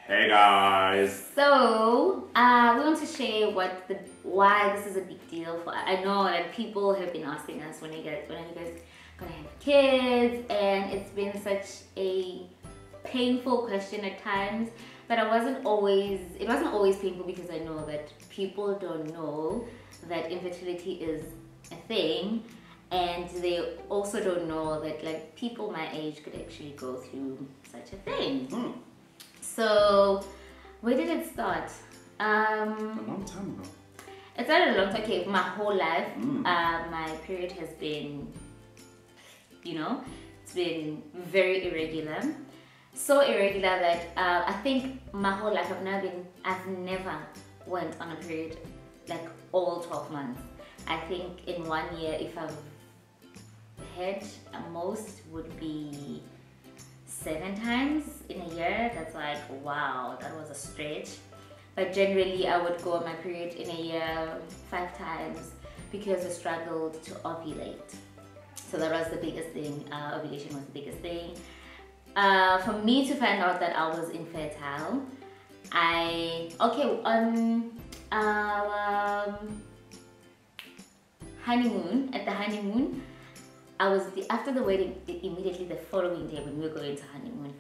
Hey guys! So, we want to share why this is a big deal for. I know that people have been asking us when are you guys gonna have kids, and it's been such a painful question at times. But it wasn't always painful because I know that people don't know that infertility is a thing, and they also don't know that like people my age could actually go through such a thing. So, where did it start? A long time ago. It started a long time. Okay, my whole life, my period has been, it's been very irregular. So irregular that I think my whole life I've never went on a period like all 12 months. I think in 1 year, if I've had most would be 7 times in a year. That's like, wow, that was a stretch. But generally I would go on my period in a year 5 times because I struggled to ovulate. So that was the biggest thing. Ovulation was the biggest thing. For me to find out that I was infertile, at the honeymoon, after the wedding, immediately the following day when we were going to honeymoon,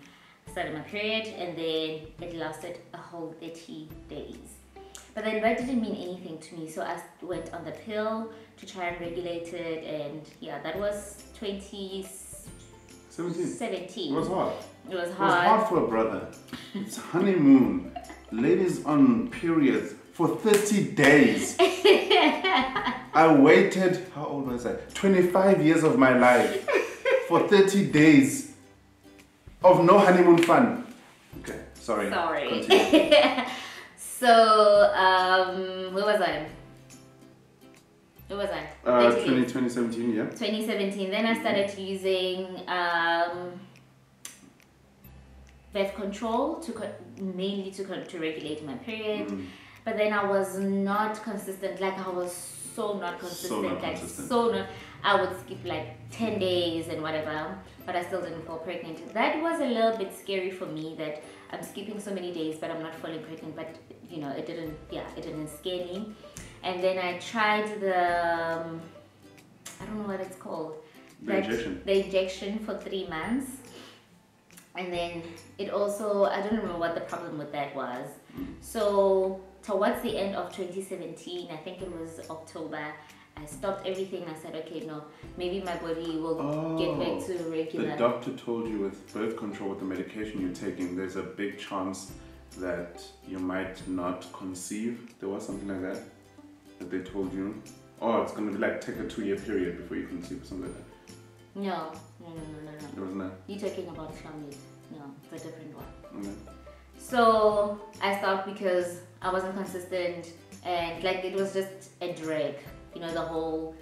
I started my period, and then it lasted a whole 30 days. But then that didn't mean anything to me, so I went on the pill to try and regulate it, and yeah, that was 2017. It was hard. It was It was hard. hard for a brother. It's honeymoon. Ladies on periods for 30 days. I waited, how old was I? 25 years of my life for 30 days of no honeymoon fun. Okay, sorry. Continue. So, where was I? 2017, yeah. 2017. Then I started using birth control mainly to regulate my period. But then I was not consistent. Like I was so not consistent. I would skip like 10 days and whatever, but I still didn't fall pregnant. That was a little bit scary for me, that I'm skipping so many days but I'm not falling pregnant. But it didn't scare me. And then I tried the I don't know what it's called. The injection for 3 months. And then it also, I don't remember what the problem with that was. So towards the end of 2017, I think it was October, I stopped everything. I said, okay, no, maybe my body will get back to regular. The doctor told you with birth control, with the medication you're taking, there's a bid chance that you might not conceive. There was something like that they told you. Oh, it's going to be like take a 2-year period before you conceive or something like that. No. There was not. You're talking about Shamit. No, it's a different one. Okay. So I stopped because I wasn't consistent, and like it was just a drag. The whole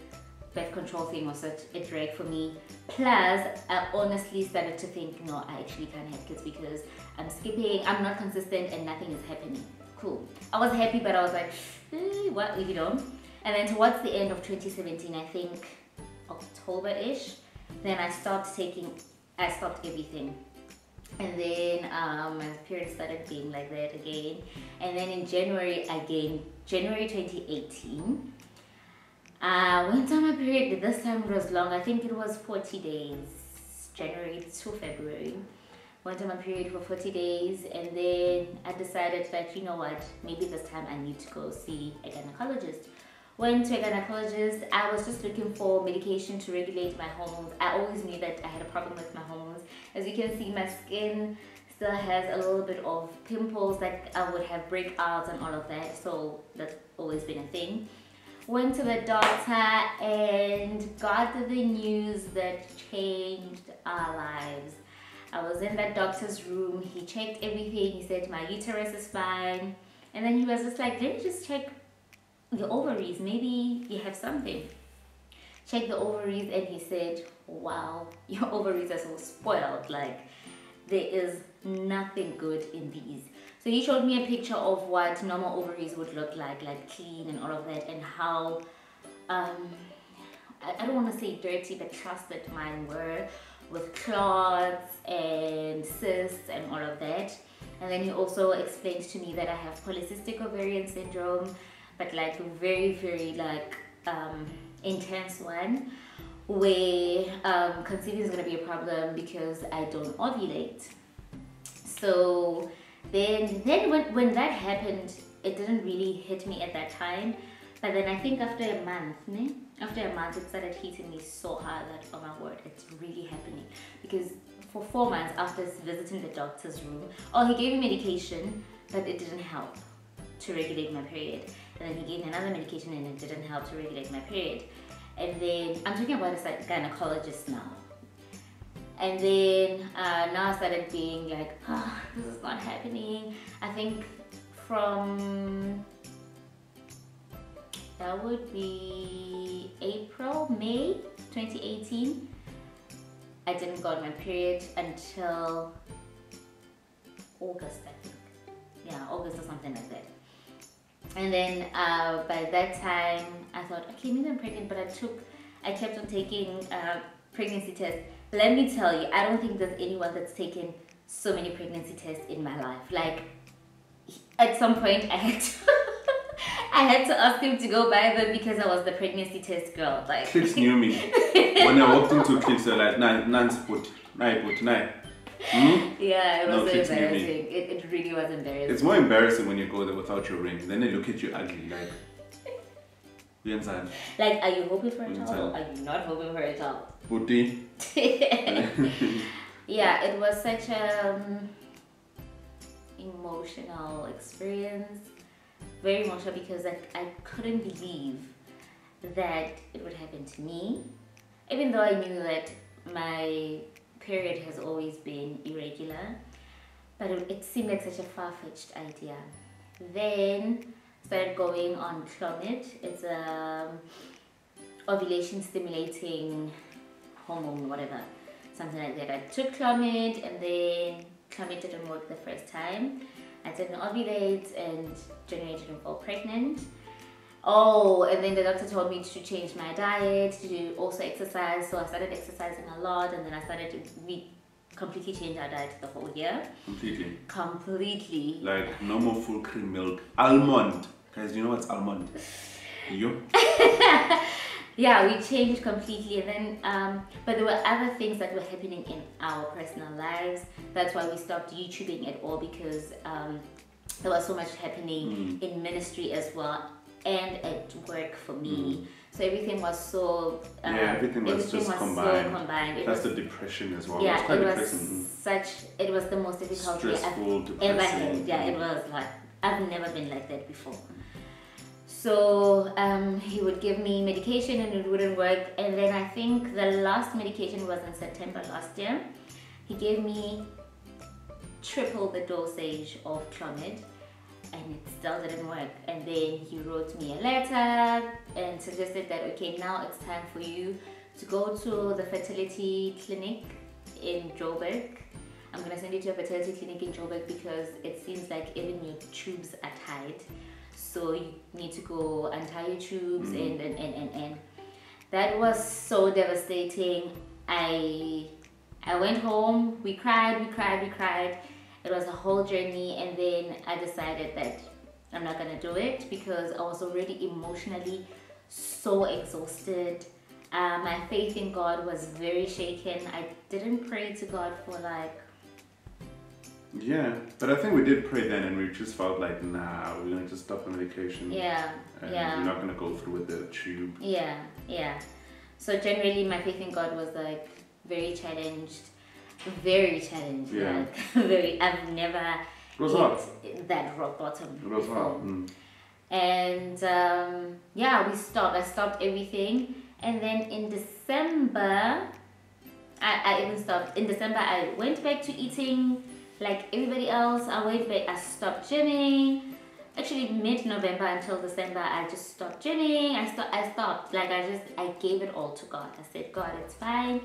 birth control thing was such a drag for me. Plus, I honestly started to think, no, I actually can't have kids because I'm skipping, I'm not consistent, and nothing is happening. Cool. I was happy, but I was like, what if you don't? And then towards the end of 2017, I think October-ish, then I stopped everything. And then my period started being like that again. And then in January 2018, I went on my period. This time it was long. I think it was 40 days, January to February. Went on my period for 40 days, and then I decided that, you know what, maybe this time I need to go see a gynecologist. Went to a gynecologist. I was just looking for medication to regulate my hormones. I always knew that I had a problem with my hormones. As you can see, my skin still has a little bit of pimples, like I would have breakouts and all of that. So that's always been a thing. Went to the doctor and got the news that changed our lives. I was in that doctor's room. He checked everything. He said my uterus is fine. And then he was just like, let me just check your ovaries, maybe you have something. Check the ovaries, and he said, wow, your ovaries are so spoiled, like there is nothing good in these. So he showed me a picture of what normal ovaries would look like clean and all of that, and how I don't want to say dirty, but trusted mine were, with clots and cysts and all of that. And then he also explained to me that I have polycystic ovarian syndrome, but like very, very like intense one, where conceiving is going to be a problem because I don't ovulate. So then when that happened, it didn't really hit me at that time. But then I think after a month, it started hitting me so hard that, oh my word, it's really happening. Because for 4 months after visiting the doctor's room, he gave me medication, but it didn't help to regulate my period. And then he gave me another medication and it didn't help to regulate my period. And then, I'm talking about a gynecologist now. And then now I started being like, this is not happening. I think from, that would be May 2018. I didn't got my period until August, I think. Yeah, August or something like that. And then by that time, I thought, okay, maybe I'm pregnant, but I kept on taking pregnancy tests. Let me tell you, I don't think there's anyone that's taken so many pregnancy tests in my life. Like, at some point, I had to ask him to go buy them because I was the pregnancy test girl. Like, Clicks knew me. When I walked into Clicks, they're like, Nan's put. Yeah, it was so embarrassing. It really was embarrassing. It's more embarrassing when you go there without your ring. Then they look at you ugly, like, like, are you hoping for a child or are you not hoping for a child? Putti. Yeah, it was such a emotional experience. Very emotional because I couldn't believe that it would happen to me. Even though I knew that my period has always been irregular, but it seemed like such a far-fetched idea. Then started going on Clomid. It's a ovulation stimulating hormone, whatever, something like that. I took Clomid and then Clomid didn't work the first time. I didn't ovulate and January didn't fall pregnant. And then the doctor told me to change my diet, to also exercise. So I started exercising a lot, and then I started to completely change our diet the whole year. Completely. Like no more full cream milk. Almond. Guys, do you know what's almond? You? Yeah, we changed completely, and then but there were other things that were happening in our personal lives. That's why we stopped YouTubing at all, because there was so much happening in ministry as well and at work for me. So everything was so everything was just combined. So combined. That's the depression as well. Yeah, it was the most difficult stressful, I've ever had. Yeah, it was like, I've never been like that before. So he would give me medication and it wouldn't work. And then I think the last medication was in September last year. He gave me triple the dosage of Clomid and it still didn't work. And then he wrote me a letter and suggested that, okay, now it's time for you to go to the fertility clinic in Joburg. I'm going to send you to a fertility clinic in Joburg because it seems like even your tubes are tied. So you need to go untie your tubes and that was so devastating. I went home, we cried. It was a whole journey, and then I decided that I'm not gonna do it because I was already emotionally so exhausted. My faith in God was very shaken. I didn't pray to God for like... Yeah, but I think we did pray then, and we just felt like, nah, we're gonna just stop the medication. Yeah, and we're not gonna go through with the tube. Yeah. So generally, my faith in God was like very challenged. Yeah. Like, I've never hit that rock bottom. It was hard. And I stopped everything, and then in December, I even stopped. In December, I went back to eating like everybody else. I stopped gymming. Actually, mid-November until December, I just stopped gymming. I stopped. Like, I gave it all to God. I said, God, it's fine.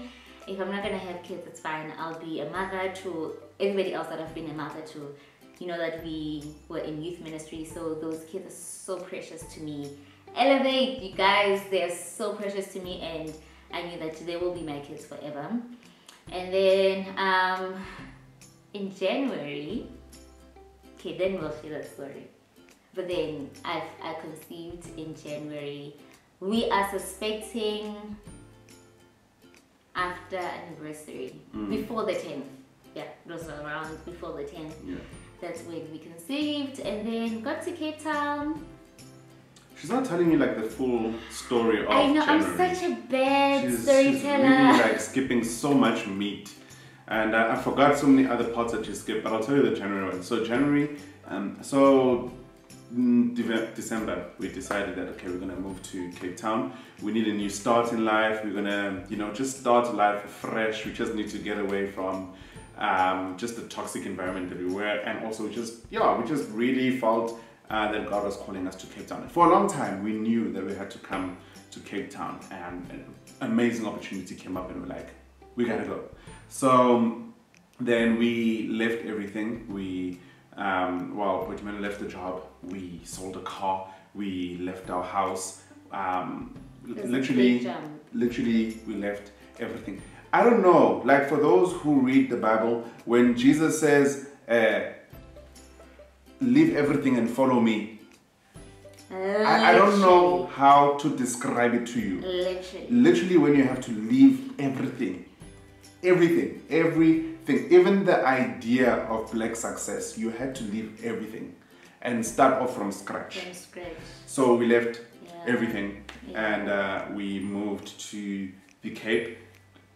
If I'm not gonna have kids, it's fine. I'll be a mother to everybody else that I've been a mother to. You know that we were in youth ministry, so those kids are so precious to me. Elevate, you guys, they're so precious to me, and I knew that they will be my kids forever. And then in January, Okay, then we'll share that story. But then I conceived in January. We are suspecting after anniversary, before the 10th. Yeah, it was around before the 10th. Yeah. That's when we conceived, and then got to Cape Town. She's not telling me like the full story of I know, January. I'm such a bad She's storyteller. really like skipping so much meat. And I forgot so many other parts that she skipped, but I'll tell you the January one. So January, December, we decided that, okay, we're gonna move to Cape Town. We need a new start in life. We're gonna, just start life fresh. We just need to get away from just the toxic environment that we were. And also we just really felt that God was calling us to Cape Town. And for a long time, we knew that we had to come to Cape Town, and an amazing opportunity came up, and we're like, we gotta go. So then we left everything. We Boitumelo left the job. We sold a car. We left our house. Literally, we left everything. I don't know, like for those who read the Bible, when Jesus says, leave everything and follow me, I don't know how to describe it to you. Literally when you have to leave everything, even the idea of black success, you had to leave everything and start off from scratch. So we left everything, and we moved to the Cape,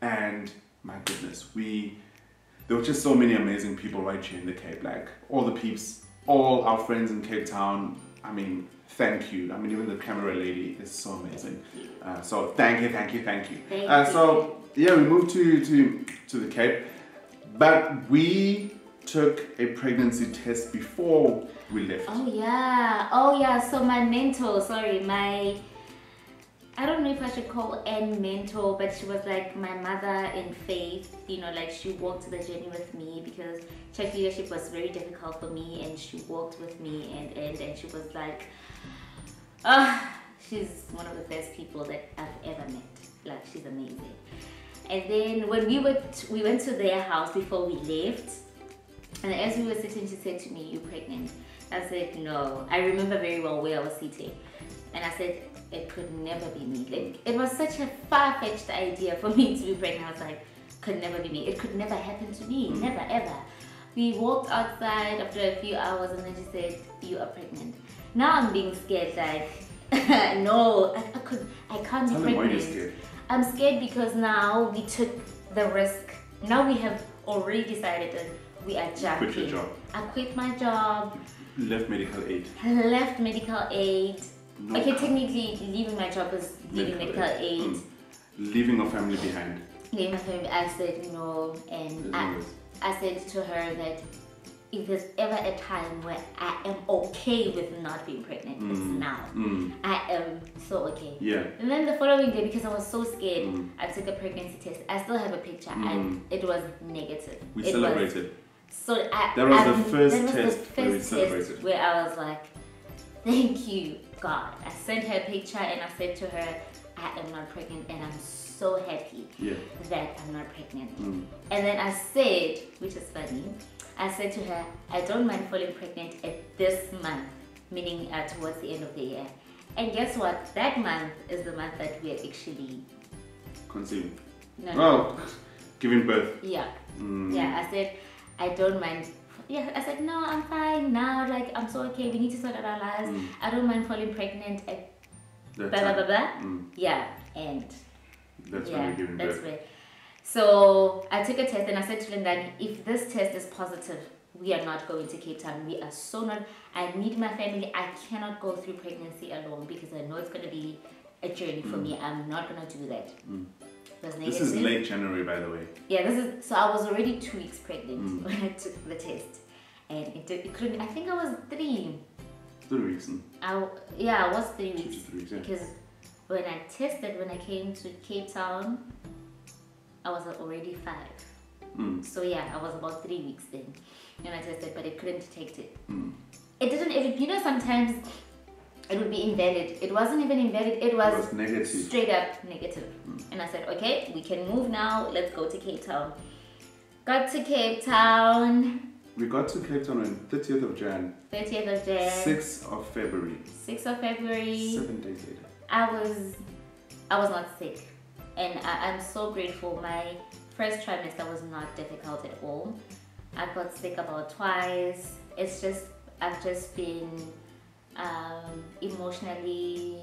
and my goodness, there were just so many amazing people right here in the Cape, like all the peeps, all our friends in Cape Town. I mean, thank you. I mean, even the camera lady is so amazing. So thank you. So yeah, we moved to the Cape, but we took a pregnancy test before we left. Oh yeah. So my mentor, I don't know if I should call Anne mentor, but she was like my mother in faith. Like she walked the journey with me, because church leadership was very difficult for me, and she walked with me, and she was like, she's one of the best people that I've ever met. Like, she's amazing. And then when we went to their house before we left, and as we were sitting, she said to me, "You pregnant?" I said, "No." I remember very well where I was sitting, and I said, it could never be me. Like, it was such a far-fetched idea for me to be pregnant. I was like, could never be me. It could never happen to me. Never, ever. We walked outside after a few hours, and then she said, "You are pregnant." Now I'm being scared, like, no, I can't be pregnant. Why you're scared? I'm scared because now we took the risk. Now we have already decided that we are jumping. Quit your job. I quit my job. Left medical aid. No. Okay, technically leaving my job is leaving medical aid. Leaving a family behind. Leaving my family, I said no, and I said to her that if there's ever a time where I am okay with not being pregnant, it's now. I am so okay. Yeah. And then the following day, because I was so scared, I took a pregnancy test. I still have a picture, and it was negative. We celebrated. That was the first test where we celebrated. Where I was like, thank you, God. I sent her a picture, and I said to her, I am not pregnant, and I'm so happy that I'm not pregnant. And then I said, which is funny, I said to her, I don't mind falling pregnant at this month, meaning towards the end of the year. And guess what? That month is the month that we are actually conceiving. No. Giving birth. Yeah. Yeah, I said, I don't mind. Yeah, I said, no, I'm fine now. Like, I'm so okay. We need to sort out our lives. I don't mind falling pregnant at blah, blah, blah, blah. Yeah, and that's when we're giving birth. So I took a test, and I said to Linda, if this test is positive, we are not going to Cape Town. We are so not. I need my family. I cannot go through pregnancy alone, because I know it's going to be a journey for me. I'm not going to do that. This is late January, by the way. Yeah, so I was already 2 weeks pregnant when I took the test, and it couldn't. I think I was 3. 3 weeks. I was 3 weeks. 2 to 3 weeks, because when I tested, when I came to Cape Town, I was already 5. So yeah, I was about 3 weeks then when I tested, but it couldn't detect it. It didn't even, sometimes it would be invalid. It wasn't even invalid, it was negative. Straight up negative. And I said, okay, we can move now, let's go to Cape Town. Got to Cape Town. We got to Cape Town on 30th of Jan. 30th of Jan. 6th of February. 6th of February. 7 days later. I was not sick, and I'm so grateful. My first trimester was not difficult at all. I got sick about twice. It's just I've just been emotionally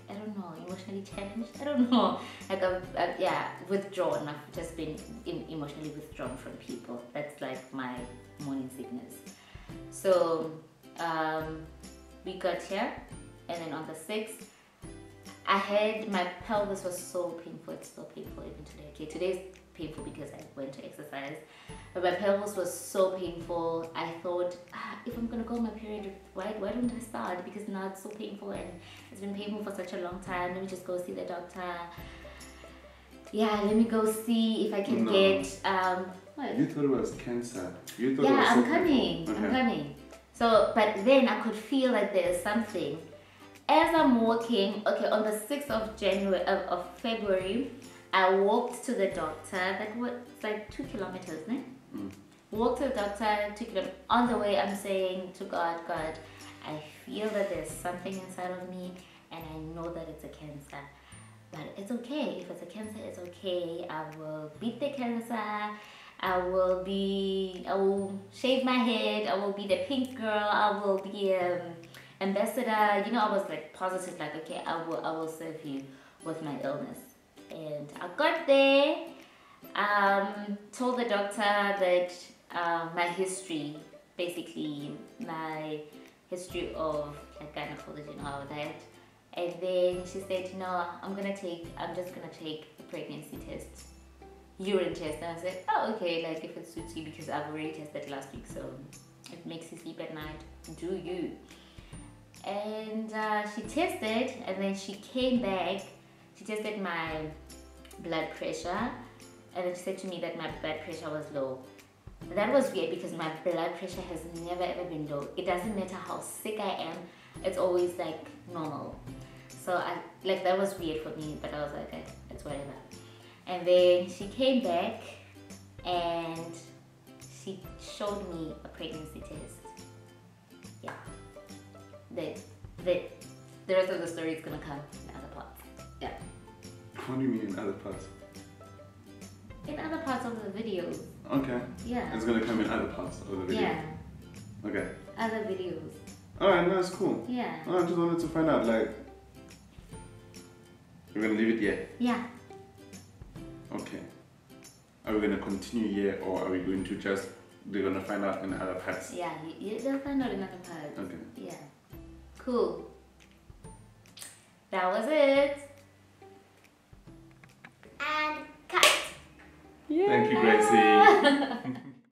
I don't know, emotionally challenged. I don't know, like withdrawn. I've just been emotionally withdrawn from people. That's like my morning sickness. So we got here, and then on the 6th, my pelvis was so painful. It's still painful even today. Okay, today's painful because I went to exercise, but my pelvis was so painful. I thought, if I'm gonna go on my period, why don't I start? Because now it's so painful, and it's been painful for such a long time. Let me just go see the doctor. Yeah, let me go see if I can get what? You thought it was cancer. You thought yeah, it was I'm coming. Okay. I'm coming. So, but then I could feel like there's something. As I'm walking, okay, on the 6th of February, I walked to the doctor. That was like 2 kilometers, ne? Walked to the doctor, 2 kilometers. On the way, I'm saying to God, I feel that there's something inside of me, and I know that it's a cancer. But it's okay. If it's a cancer, it's okay. I will beat the cancer. I will shave my head. I will be the pink girl. I will be ambassador. You know, I was like positive, like, okay, I will serve you with my illness. And I got there, told the doctor that my history, basically my history of like gynecology and all of that. And then she said, no, I'm just gonna take a pregnancy test, urine test. And I said, oh, okay, like if it suits you, because I've already tested last week, so it makes you sleep at night, do you. And she tested, and then she came back. She tested my blood pressure, and then she said to me that my blood pressure was low. That was weird because my blood pressure has never ever been low. It doesn't matter how sick I am, it's always like normal. So that was weird for me, but I was like, okay, it's whatever. And then she came back and she showed me a pregnancy test. Yeah. The rest of the story is gonna come in other parts. Yeah. What do you mean in other parts? In other parts of the videos. Okay. Yeah. It's gonna come in other parts of the video. Yeah. Okay. Other videos. Alright, no, that's cool. Yeah. Oh, I just wanted to find out, like, we're gonna leave it here? Yeah. Okay. Are we gonna continue here, or are we going to they're gonna find out in other parts? Yeah, they'll find out in other parts. Okay. Yeah. Cool. That was it. And cut. Thank you, Gracie.